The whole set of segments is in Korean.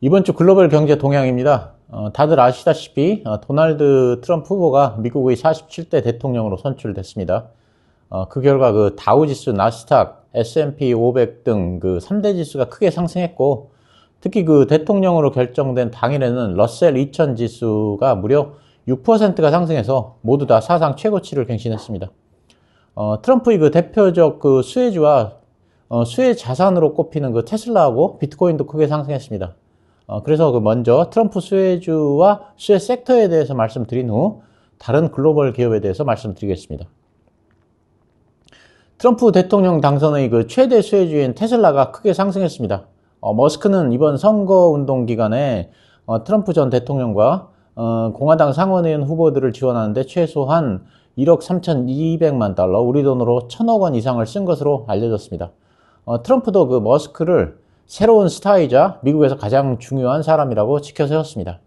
이번 주 글로벌 경제 동향입니다. 다들 아시다시피 도널드 트럼프 후보가 미국의 47대 대통령으로 선출됐습니다. 그 결과 그 다우지수, 나스닥, S&P 500 등 그 3대 지수가 크게 상승했고, 특히 그 대통령으로 결정된 당일에는 러셀 2000 지수가 무려 6%가 상승해서 모두 다 사상 최고치를 갱신했습니다. 트럼프의 그 대표적 그 수혜주와 수혜 자산으로 꼽히는 그 테슬라하고 비트코인도 크게 상승했습니다. 그래서 먼저 트럼프 수혜주와 수혜 섹터에 대해서 말씀드린 후 다른 글로벌 기업에 대해서 말씀드리겠습니다. 트럼프 대통령 당선의 그 최대 수혜주인 테슬라가 크게 상승했습니다. 머스크는 이번 선거운동 기간에 트럼프 전 대통령과 공화당 상원의원 후보들을 지원하는데 최소한 1억 3,200만 달러, 우리 돈으로 1,000억 원 이상을 쓴 것으로 알려졌습니다. 트럼프도 그 머스크를 새로운 스타이자 미국에서 가장 중요한 사람이라고 지켜세웠습니다.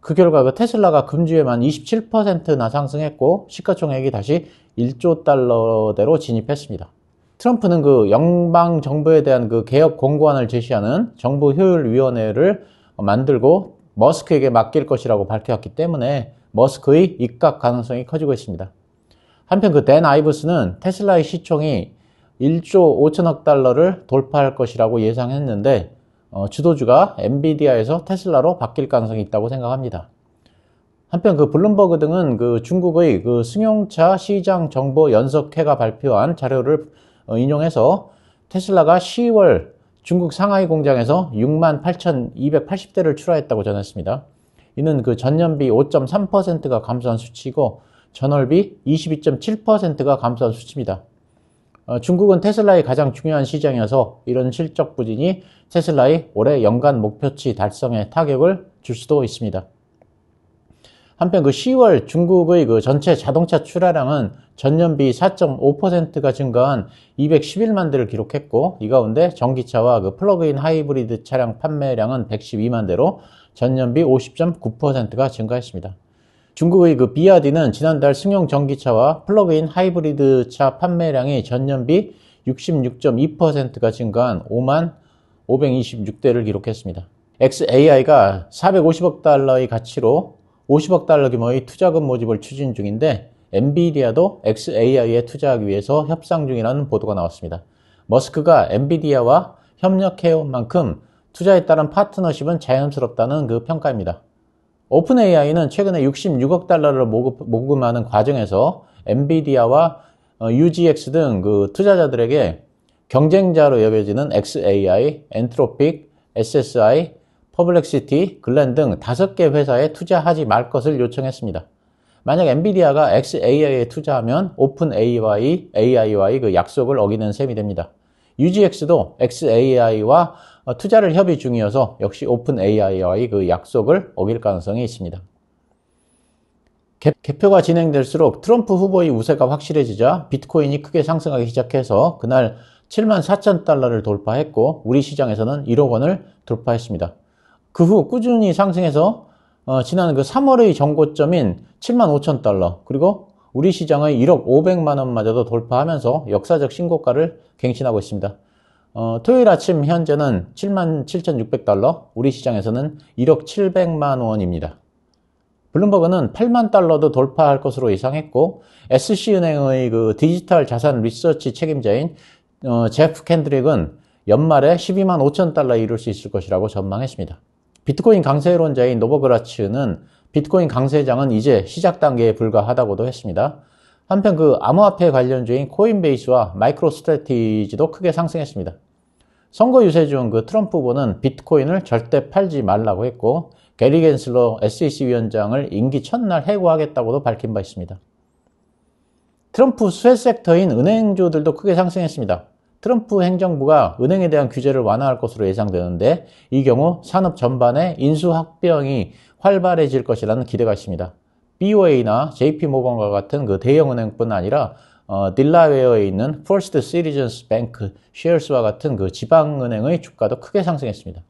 그 결과 그 테슬라가 금주에만 27%나 상승했고 시가총액이 다시 1조 달러대로 진입했습니다. 트럼프는 그 연방 정부에 대한 그 개혁 공고안을 제시하는 정부 효율위원회를 만들고 머스크에게 맡길 것이라고 밝혀왔기 때문에 머스크의 입각 가능성이 커지고 있습니다. 한편 그 댄 아이브스는 테슬라의 시총이 1조 5천억 달러를 돌파할 것이라고 예상했는데 주도주가 엔비디아에서 테슬라로 바뀔 가능성이 있다고 생각합니다. 한편 그 블룸버그 등은 그 중국의 그 승용차 시장 정보 연석회가 발표한 자료를 인용해서 테슬라가 10월 중국 상하이 공장에서 68,280대를 출하했다고 전했습니다. 이는 그 전년비 5.3%가 감소한 수치이고 전월비 22.7%가 감소한 수치입니다. 중국은 테슬라의 가장 중요한 시장이어서 이런 실적 부진이 테슬라의 올해 연간 목표치 달성에 타격을 줄 수도 있습니다. 한편 그 10월 중국의 그 전체 자동차 출하량은 전년비 4.5%가 증가한 211만 대를 기록했고, 이 가운데 전기차와 그 플러그인 하이브리드 차량 판매량은 112만 대로 전년비 50.9%가 증가했습니다. 중국의 그 비아디는 지난달 승용 전기차와 플러그인 하이브리드 차 판매량이 전년비 66.2%가 증가한 5만 526대를 기록했습니다. xAI가 450억 달러의 가치로 50억 달러 규모의 투자금 모집을 추진 중인데 엔비디아도 xAI에 투자하기 위해서 협상 중이라는 보도가 나왔습니다. 머스크가 엔비디아와 협력해온 만큼 투자에 따른 파트너십은 자연스럽다는 그 평가입니다. 오픈 AI는 최근에 66억 달러를 모금하는 과정에서 엔비디아와 UGX 등 그 투자자들에게 경쟁자로 여겨지는 xAI, 엔트로픽, SSI, 퍼블렉시티, 글렌 등 5개 회사에 투자하지 말 것을 요청했습니다. 만약 엔비디아가 xAI에 투자하면 오픈 AI와의 그 약속을 어기는 셈이 됩니다. UGX도 xAI와 투자를 협의 중이어서 역시 오픈 AI와의 그 약속을 어길 가능성이 있습니다. 개표가 진행될수록 트럼프 후보의 우세가 확실해지자 비트코인이 크게 상승하기 시작해서 그날 74,000달러를 돌파했고 우리 시장에서는 1억 원을 돌파했습니다. 그 후 꾸준히 상승해서 지난 그 3월의 정고점인 75,000달러 그리고 우리 시장의 1억 500만 원마저도 돌파하면서 역사적 신고가를 갱신하고 있습니다. 토요일 아침 현재는 77,600달러, 우리 시장에서는 1억 700만 원입니다. 블룸버그는 8만 달러도 돌파할 것으로 예상했고 SC은행의 그 디지털 자산 리서치 책임자인 제프 캔드릭은 연말에 12만 5천 달러에 이룰 수 있을 것이라고 전망했습니다. 비트코인 강세론자인 노버그라츠는 비트코인 강세장은 이제 시작 단계에 불과하다고도 했습니다. 한편 그 암호화폐 관련주인 코인베이스와 마이크로스트래티지도 크게 상승했습니다. 선거 유세 중 그 트럼프 후보는 비트코인을 절대 팔지 말라고 했고 게리 겐슬러 SEC 위원장을 임기 첫날 해고하겠다고도 밝힌 바 있습니다. 트럼프 수혜 섹터인 은행주들도 크게 상승했습니다. 트럼프 행정부가 은행에 대한 규제를 완화할 것으로 예상되는데 이 경우 산업 전반의 인수합병이 활발해질 것이라는 기대가 있습니다. BOA나 JP모건과 같은 그 대형은행뿐 아니라 딜라웨어에 있는 퍼스트 시리즌스 뱅크 쉐어스와 같은 그 지방은행의 주가도 크게 상승했습니다.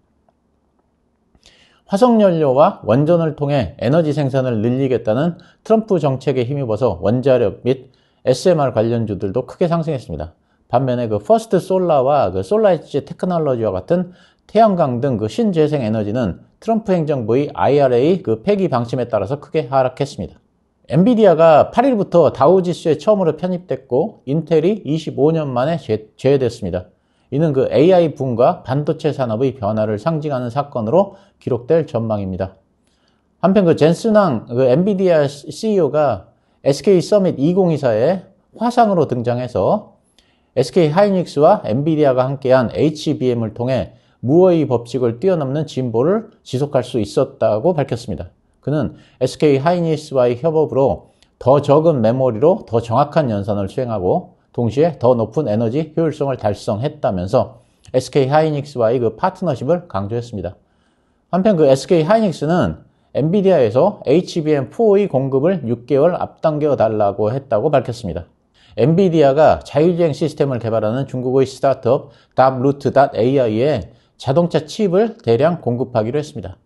화석연료와 원전을 통해 에너지 생산을 늘리겠다는 트럼프 정책에 힘입어서 원자력 및 SMR 관련주들도 크게 상승했습니다. 반면에 그 퍼스트 솔라와 그 솔라엣지 테크놀로지와 같은 태양광 등 그 신재생 에너지는 트럼프 행정부의 IRA 그 폐기 방침에 따라서 크게 하락했습니다. 엔비디아가 8일부터 다우지수에 처음으로 편입됐고 인텔이 25년 만에 제외됐습니다. 이는 그 AI 붐과 반도체 산업의 변화를 상징하는 사건으로 기록될 전망입니다. 한편 그 젠슨 황 그 엔비디아 CEO가 SK 서밋 2024에 화상으로 등장해서 SK 하이닉스와 엔비디아가 함께한 HBM을 통해 무어의 법칙을 뛰어넘는 진보를 지속할 수 있었다고 밝혔습니다. 그는 SK 하이닉스와의 협업으로 더 적은 메모리로 더 정확한 연산을 수행하고 동시에 더 높은 에너지 효율성을 달성했다면서 SK 하이닉스와의 그 파트너십을 강조했습니다. 한편 그 SK 하이닉스는 엔비디아에서 HBM4의 공급을 6개월 앞당겨 달라고 했다고 밝혔습니다. 엔비디아가 자율주행 시스템을 개발하는 중국의 스타트업 dabroot.ai에 자동차 칩을 대량 공급하기로 했습니다.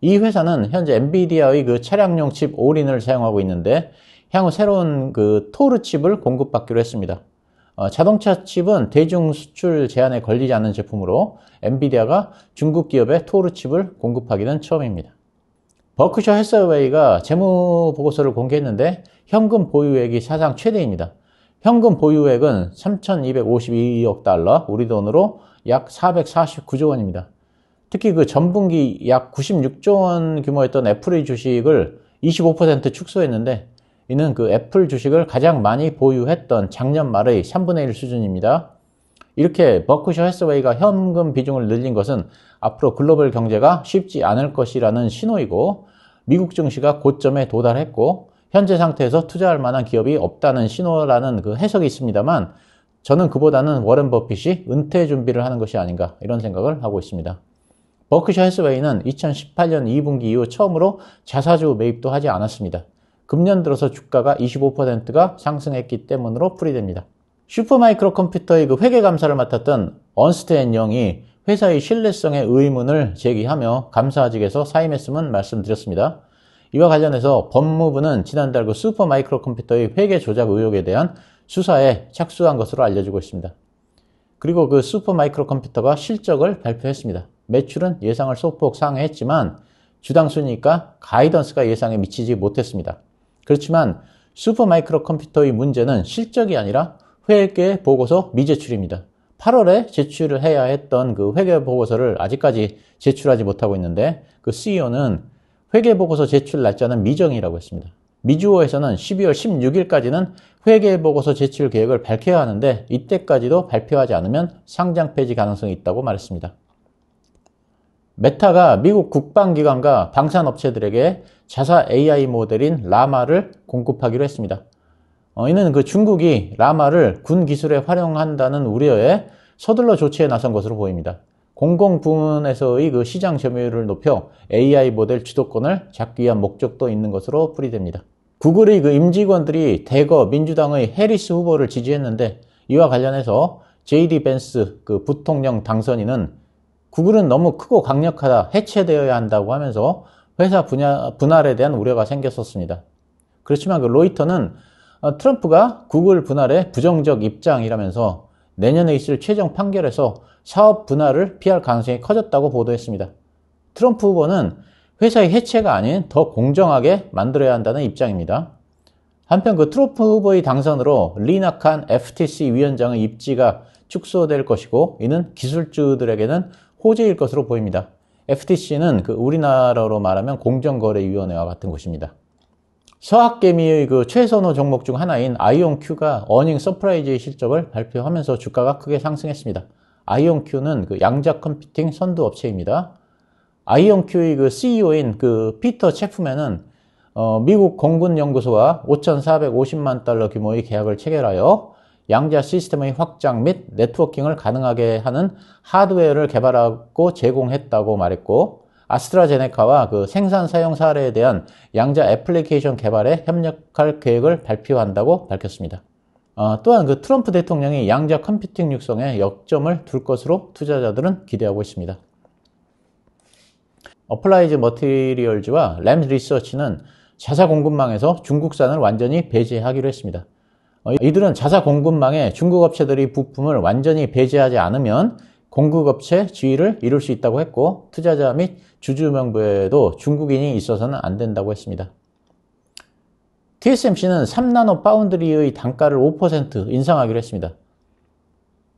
이 회사는 현재 엔비디아의 그 차량용 칩 올인을 사용하고 있는데 향후 새로운 그 토르 칩을 공급받기로 했습니다. 자동차 칩은 대중 수출 제한에 걸리지 않는 제품으로 엔비디아가 중국 기업에 토르 칩을 공급하기는 처음입니다. 버크셔 해서웨이가 재무 보고서를 공개했는데 현금 보유액이 사상 최대입니다. 현금 보유액은 3,252억 달러, 우리 돈으로 약 449조 원입니다. 특히 그 전분기 약 96조 원 규모였던 애플의 주식을 25% 축소했는데 이는 그 애플 주식을 가장 많이 보유했던 작년 말의 3분의 1 수준입니다. 이렇게 버크셔 해서웨이가 현금 비중을 늘린 것은 앞으로 글로벌 경제가 쉽지 않을 것이라는 신호이고 미국 증시가 고점에 도달했고 현재 상태에서 투자할 만한 기업이 없다는 신호라는 그 해석이 있습니다만 저는 그보다는 워렌 버핏이 은퇴 준비를 하는 것이 아닌가 이런 생각을 하고 있습니다. 버크셔 해서웨이는 2018년 2분기 이후 처음으로 자사주 매입도 하지 않았습니다. 금년 들어서 주가가 25%가 상승했기 때문으로 풀이됩니다. 슈퍼마이크로 컴퓨터의 그 회계 감사를 맡았던 언스트 앤 영이 회사의 신뢰성에 의문을 제기하며 감사직에서 사임했음은 말씀드렸습니다. 이와 관련해서 법무부는 지난달 그 슈퍼마이크로 컴퓨터의 회계 조작 의혹에 대한 수사에 착수한 것으로 알려지고 있습니다. 그리고 그 슈퍼마이크로 컴퓨터가 실적을 발표했습니다. 매출은 예상을 소폭 상회했지만 주당 순이익과 가이던스가 예상에 미치지 못했습니다. 그렇지만 슈퍼마이크로 컴퓨터의 문제는 실적이 아니라 회계 보고서 미제출입니다. 8월에 제출을 해야 했던 그 회계 보고서를 아직까지 제출하지 못하고 있는데 그 CEO는 회계 보고서 제출 날짜는 미정이라고 했습니다. 미주호에서는 12월 16일까지는 회계 보고서 제출 계획을 밝혀야 하는데 이때까지도 발표하지 않으면 상장 폐지 가능성이 있다고 말했습니다. 메타가 미국 국방기관과 방산업체들에게 자사 AI 모델인 라마를 공급하기로 했습니다. 이는 그 중국이 라마를 군 기술에 활용한다는 우려에 서둘러 조치에 나선 것으로 보입니다. 공공 부문에서의 그 시장 점유율을 높여 AI 모델 주도권을 잡기 위한 목적도 있는 것으로 풀이됩니다. 구글의 그 임직원들이 대거 민주당의 해리스 후보를 지지했는데 이와 관련해서 JD 벤스 그 부통령 당선인은 구글은 너무 크고 강력하다, 해체되어야 한다고 하면서 회사 분할에 대한 우려가 생겼었습니다. 그렇지만 그 로이터는 트럼프가 구글 분할에 부정적 입장이라면서 내년에 있을 최종 판결에서 사업 분할을 피할 가능성이 커졌다고 보도했습니다. 트럼프 후보는 회사의 해체가 아닌 더 공정하게 만들어야 한다는 입장입니다. 한편 그 트럼프 후보의 당선으로 리나칸 FTC 위원장의 입지가 축소될 것이고 이는 기술주들에게는 호재일 것으로 보입니다. FTC는 그 우리나라로 말하면 공정거래위원회와 같은 곳입니다. 서학개미의 그 최선호 종목 중 하나인 아이온큐가 어닝 서프라이즈의 실적을 발표하면서 주가가 크게 상승했습니다. 아이온큐는 그 양자 컴퓨팅 선두 업체입니다. 아이온큐의 그 CEO인 그 피터 체프맨은 미국 공군연구소와 5,450만 달러 규모의 계약을 체결하여 양자 시스템의 확장 및 네트워킹을 가능하게 하는 하드웨어를 개발하고 제공했다고 말했고 아스트라제네카와 그 생산 사용 사례에 대한 양자 애플리케이션 개발에 협력할 계획을 발표한다고 밝혔습니다. 또한 그 트럼프 대통령이 양자 컴퓨팅 육성에 역점을 둘 것으로 투자자들은 기대하고 있습니다. 어플라이즈 머티리얼즈와 램 리서치는 자사 공급망에서 중국산을 완전히 배제하기로 했습니다. 이들은 자사 공급망에 중국 업체들이 부품을 완전히 배제하지 않으면 공급업체 지위를 이룰 수 있다고 했고 투자자 및 주주 명부에도 중국인이 있어서는 안 된다고 했습니다. TSMC는 3나노 파운드리의 단가를 5% 인상하기로 했습니다.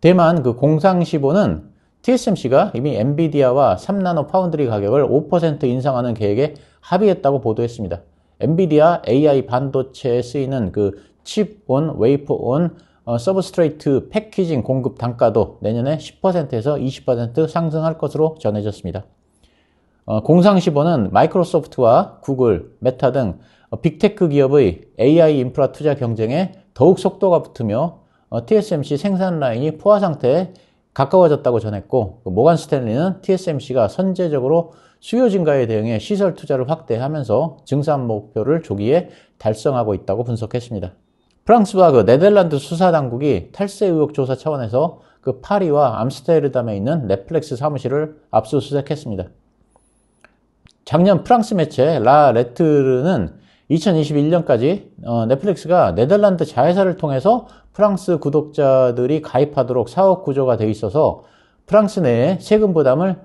대만 그 공상15는 TSMC가 이미 엔비디아와 3나노 파운드리 가격을 5% 인상하는 계획에 합의했다고 보도했습니다. 엔비디아 AI 반도체에 쓰이는 그 칩 온, 웨이퍼 온, 서브스트레이트 패키징 공급 단가도 내년에 10%에서 20% 상승할 것으로 전해졌습니다. 공상15는 마이크로소프트와 구글, 메타 등 빅테크 기업의 AI 인프라 투자 경쟁에 더욱 속도가 붙으며 TSMC 생산 라인이 포화 상태에 가까워졌다고 전했고 모간 스탠리는 TSMC가 선제적으로 수요 증가에 대응해 시설 투자를 확대하면서 증산 목표를 조기에 달성하고 있다고 분석했습니다. 프랑스와 그 네덜란드 수사당국이 탈세 의혹 조사 차원에서 그 파리와 암스테르담에 있는 넷플릭스 사무실을 압수수색했습니다. 작년 프랑스 매체 라 레트르는 2021년까지 넷플릭스가 네덜란드 자회사를 통해서 프랑스 구독자들이 가입하도록 사업 구조가 되어 있어서 프랑스 내에 세금 부담을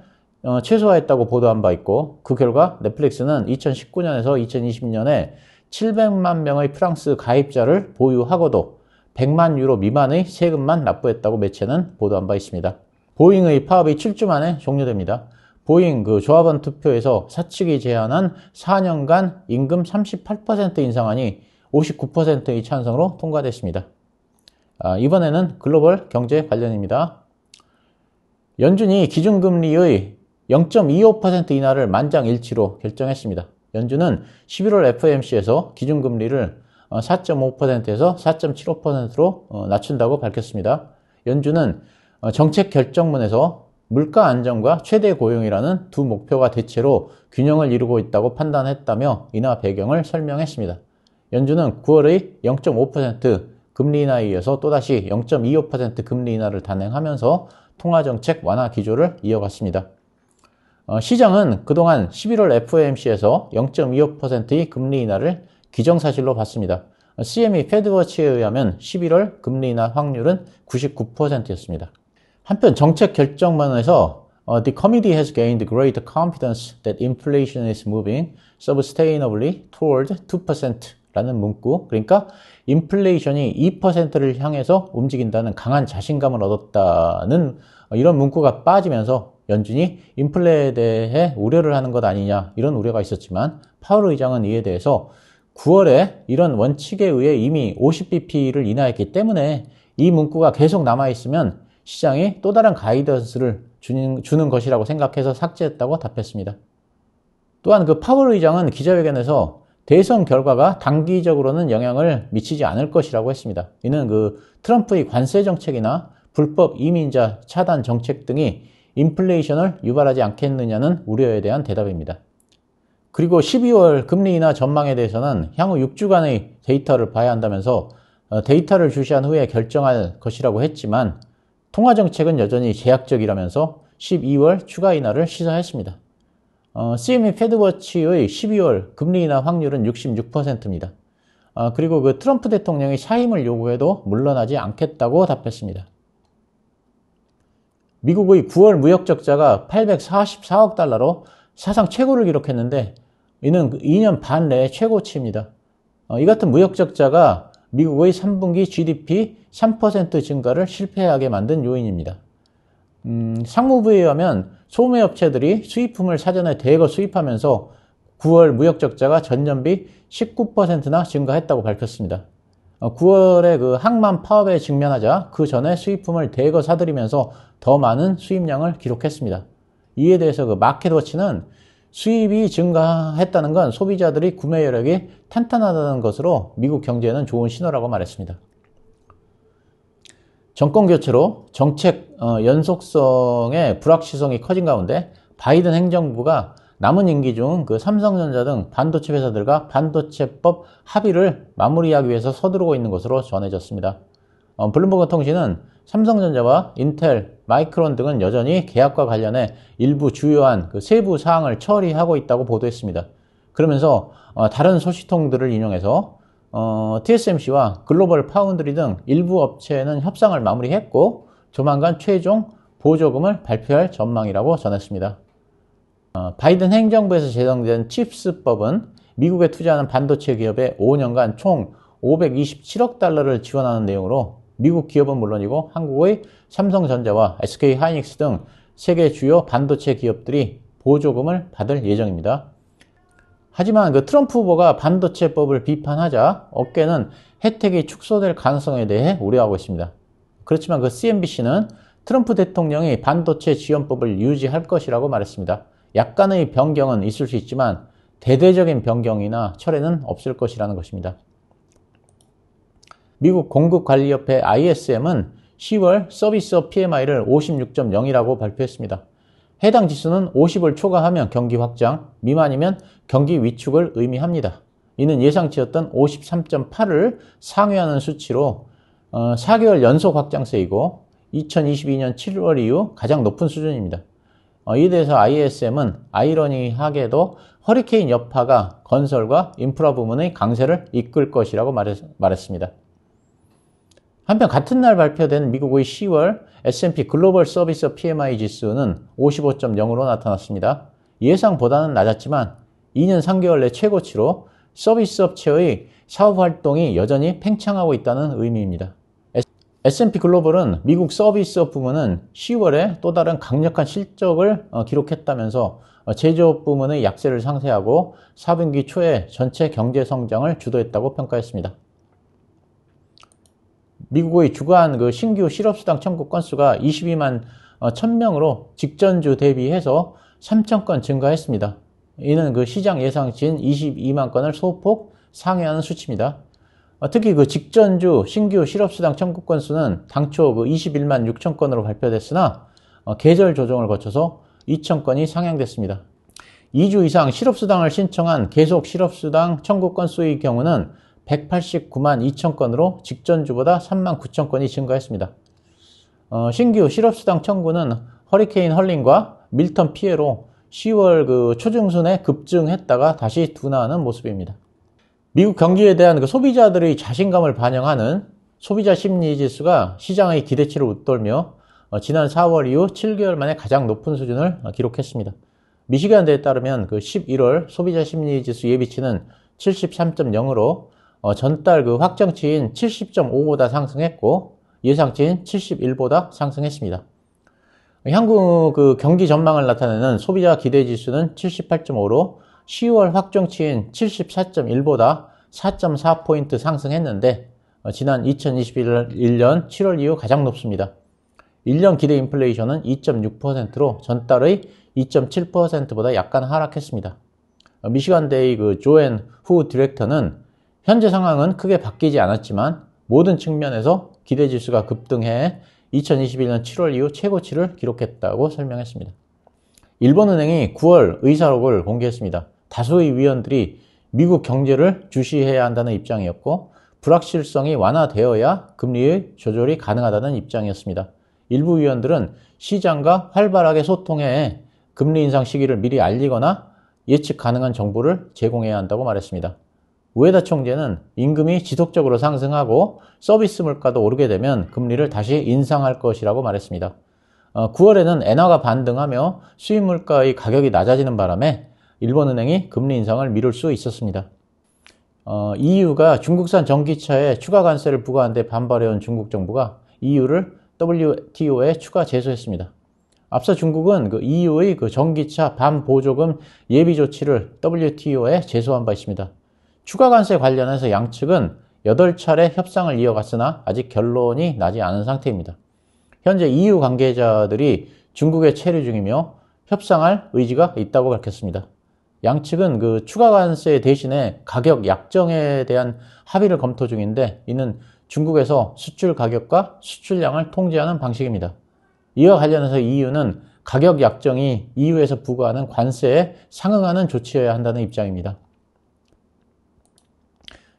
최소화했다고 보도한 바 있고 그 결과 넷플릭스는 2019년에서 2020년에 700만 명의 프랑스 가입자를 보유하고도 100만 유로 미만의 세금만 납부했다고 매체는 보도한 바 있습니다. 보잉의 파업이 7주 만에 종료됩니다. 보잉 그 조합원 투표에서 사측이 제안한 4년간 임금 38% 인상안이 59%의 찬성으로 통과됐습니다. 이번에는 글로벌 경제 관련입니다. 연준이 기준금리의 0.25% 인하를 만장일치로 결정했습니다. 연준은 11월 FOMC에서 기준금리를 4.5%에서 4.75%로 낮춘다고 밝혔습니다. 연준은 정책 결정문에서 물가 안정과 최대 고용이라는 두 목표가 대체로 균형을 이루고 있다고 판단했다며 인하 배경을 설명했습니다. 연준은 9월의 0.5% 금리 인하에 이어서 또다시 0.25% 금리 인하를 단행하면서 통화정책 완화 기조를 이어갔습니다. 시장은 그동안 11월 FOMC에서 0.25%의 금리 인하를 기정사실로 봤습니다. CME 패드워치에 의하면 11월 금리 인하 확률은 99%였습니다. 한편 정책 결정문에서 The committee has gained greater confidence that inflation is moving sustainably toward 2%라는 문구, 그러니까 인플레이션이 2%를 향해서 움직인다는 강한 자신감을 얻었다는 이런 문구가 빠지면서 연준이 인플레에 대해 우려를 하는 것 아니냐 이런 우려가 있었지만 파월 의장은 이에 대해서 9월에 이런 원칙에 의해 이미 50bp를 인하했기 때문에 이 문구가 계속 남아있으면 시장이 또 다른 가이던스를 주는 것이라고 생각해서 삭제했다고 답했습니다. 또한 그 파월 의장은 기자회견에서 대선 결과가 단기적으로는 영향을 미치지 않을 것이라고 했습니다. 이는 그 트럼프의 관세 정책이나 불법 이민자 차단 정책 등이 인플레이션을 유발하지 않겠느냐는 우려에 대한 대답입니다. 그리고 12월 금리 인하 전망에 대해서는 향후 6주간의 데이터를 봐야 한다면서 데이터를 주시한 후에 결정할 것이라고 했지만 통화정책은 여전히 제약적이라면서 12월 추가 인하를 시사했습니다. CME 패드워치의 12월 금리 인하 확률은 66%입니다. 그리고 그 트럼프 대통령이 사임을 요구해도 물러나지 않겠다고 답했습니다. 미국의 9월 무역 적자가 844억 달러로 사상 최고를 기록했는데 이는 2년 반 내에 최고치입니다. 이 같은 무역 적자가 미국의 3분기 GDP 3% 증가를 실패하게 만든 요인입니다. 상무부에 의하면 소매업체들이 수입품을 사전에 대거 수입하면서 9월 무역 적자가 전년비 19%나 증가했다고 밝혔습니다. 9월에 그 항만 파업에 직면하자 그 전에 수입품을 대거 사들이면서 더 많은 수입량을 기록했습니다. 이에 대해서 그 마켓워치는 수입이 증가했다는 건 소비자들이 구매 여력이 탄탄하다는 것으로 미국 경제에는 좋은 신호라고 말했습니다. 정권 교체로 정책 연속성의 불확실성이 커진 가운데 바이든 행정부가 남은 임기 중 그 삼성전자 등 반도체 회사들과 반도체법 합의를 마무리하기 위해서 서두르고 있는 것으로 전해졌습니다. 블룸버그 통신은 삼성전자와 인텔, 마이크론 등은 여전히 계약과 관련해 일부 주요한 그 세부 사항을 처리하고 있다고 보도했습니다. 그러면서 다른 소식통들을 인용해서 TSMC와 글로벌 파운드리 등 일부 업체는 협상을 마무리했고 조만간 최종 보조금을 발표할 전망이라고 전했습니다. 바이든 행정부에서 제정된 칩스법은 미국에 투자하는 반도체 기업에 5년간 총 527억 달러를 지원하는 내용으로 미국 기업은 물론이고 한국의 삼성전자와 SK하이닉스 등 세계 주요 반도체 기업들이 보조금을 받을 예정입니다. 하지만 그 트럼프 후보가 반도체법을 비판하자 업계는 혜택이 축소될 가능성에 대해 우려하고 있습니다. 그렇지만 그 CNBC는 트럼프 대통령이 반도체 지원법을 유지할 것이라고 말했습니다. 약간의 변경은 있을 수 있지만 대대적인 변경이나 철회는 없을 것이라는 것입니다. 미국 공급관리협회 ISM은 10월 서비스업 PMI를 56.0이라고 발표했습니다. 해당 지수는 50을 초과하면 경기 확장, 미만이면 경기 위축을 의미합니다. 이는 예상치였던 53.8을 상회하는 수치로 4개월 연속 확장세이고 2022년 7월 이후 가장 높은 수준입니다. 이에 대해서 ISM은 아이러니하게도 허리케인 여파가 건설과 인프라 부문의 강세를 이끌 것이라고 말했습니다. 한편 같은 날 발표된 미국의 10월 S&P 글로벌 서비스 PMI 지수는 55.0으로 나타났습니다. 예상보다는 낮았지만 2년 3개월 내 최고치로 서비스 업체의 사업활동이 여전히 팽창하고 있다는 의미입니다. S&P 글로벌은 미국 서비스업 부문은 10월에 또 다른 강력한 실적을 기록했다면서 제조업 부문의 약세를 상쇄하고 4분기 초에 전체 경제 성장을 주도했다고 평가했습니다. 미국의 주간 그 신규 실업수당 청구 건수가 22만 1000명으로 직전주 대비해서 3000건 증가했습니다. 이는 그 시장 예상치인 22만 건을 소폭 상회하는 수치입니다. 특히 그 직전주 신규 실업수당 청구 건수는 당초 그 21만 6천 건으로 발표됐으나 계절 조정을 거쳐서 2천 건이 상향됐습니다. 2주 이상 실업수당을 신청한 계속 실업수당 청구 건수의 경우는 189만 2천 건으로 직전주보다 3만 9천 건이 증가했습니다. 신규 실업수당 청구는 허리케인 헐린과 밀턴 피해로 10월 그 초중순에 급증했다가 다시 둔화하는 모습입니다. 미국 경기에 대한 그 소비자들의 자신감을 반영하는 소비자 심리 지수가 시장의 기대치를 웃돌며 지난 4월 이후 7개월 만에 가장 높은 수준을 기록했습니다. 미시간대에 따르면 그 11월 소비자 심리 지수 예비치는 73.0으로 전달 그 확정치인 70.5보다 상승했고 예상치인 71보다 상승했습니다. 향후 그 경기 전망을 나타내는 소비자 기대 지수는 78.5로 10월 확정치인 74.1보다 4.4포인트 상승했는데 지난 2021년 7월 이후 가장 높습니다. 1년 기대 인플레이션은 2.6%로 전달의 2.7%보다 약간 하락했습니다. 미시간대의 그 조앤 후 디렉터는 현재 상황은 크게 바뀌지 않았지만 모든 측면에서 기대 지수가 급등해 2021년 7월 이후 최고치를 기록했다고 설명했습니다. 일본은행이 9월 의사록을 공개했습니다. 다수의 위원들이 미국 경제를 주시해야 한다는 입장이었고 불확실성이 완화되어야 금리의 조절이 가능하다는 입장이었습니다. 일부 위원들은 시장과 활발하게 소통해 금리 인상 시기를 미리 알리거나 예측 가능한 정보를 제공해야 한다고 말했습니다. 우에다 총재는 임금이 지속적으로 상승하고 서비스 물가도 오르게 되면 금리를 다시 인상할 것이라고 말했습니다. 9월에는 엔화가 반등하며 수입 물가의 가격이 낮아지는 바람에 일본은행이 금리 인상을 미룰 수 있었습니다. EU가 중국산 전기차에 추가 관세를 부과한 데 반발해온 중국 정부가 EU를 WTO에 추가 제소했습니다. 앞서 중국은 그 EU의 그 전기차 반보조금 예비 조치를 WTO에 제소한 바 있습니다. 추가 관세 관련해서 양측은 8차례 협상을 이어갔으나 아직 결론이 나지 않은 상태입니다. 현재 EU 관계자들이 중국에 체류 중이며 협상할 의지가 있다고 밝혔습니다. 양측은 그 추가 관세 대신에 가격 약정에 대한 합의를 검토 중인데 이는 중국에서 수출 가격과 수출량을 통제하는 방식입니다. 이와 관련해서 EU는 가격 약정이 EU에서 부과하는 관세에 상응하는 조치여야 한다는 입장입니다.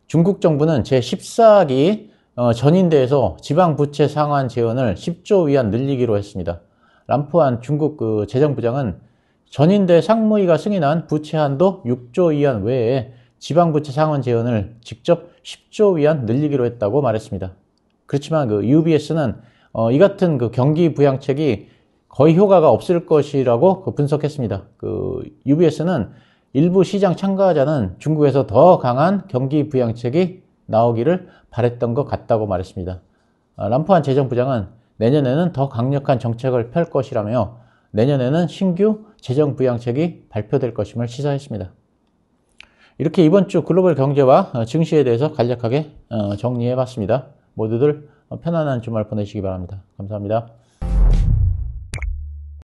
중국 정부는 제14기 전인대에서 지방부채 상환 재원을 10조 위안 늘리기로 했습니다. 람푸안 중국 그 재정부장은 전인대 상무위가 승인한 부채 한도 6조 위안 외에 지방부채 상환 재원을 직접 10조 위안 늘리기로 했다고 말했습니다. 그렇지만 그 UBS는 이 같은 그 경기 부양책이 거의 효과가 없을 것이라고 분석했습니다. UBS는 일부 시장 참가자는 중국에서 더 강한 경기 부양책이 나오기를 바랬던 것 같다고 말했습니다. 람프한 재정부장은 내년에는 더 강력한 정책을 펼 것이라며 내년에는 신규 재정부양책이 발표될 것임을 시사했습니다. 이렇게 이번 주 글로벌 경제와 증시에 대해서 간략하게 정리해봤습니다. 모두들 편안한 주말 보내시기 바랍니다. 감사합니다.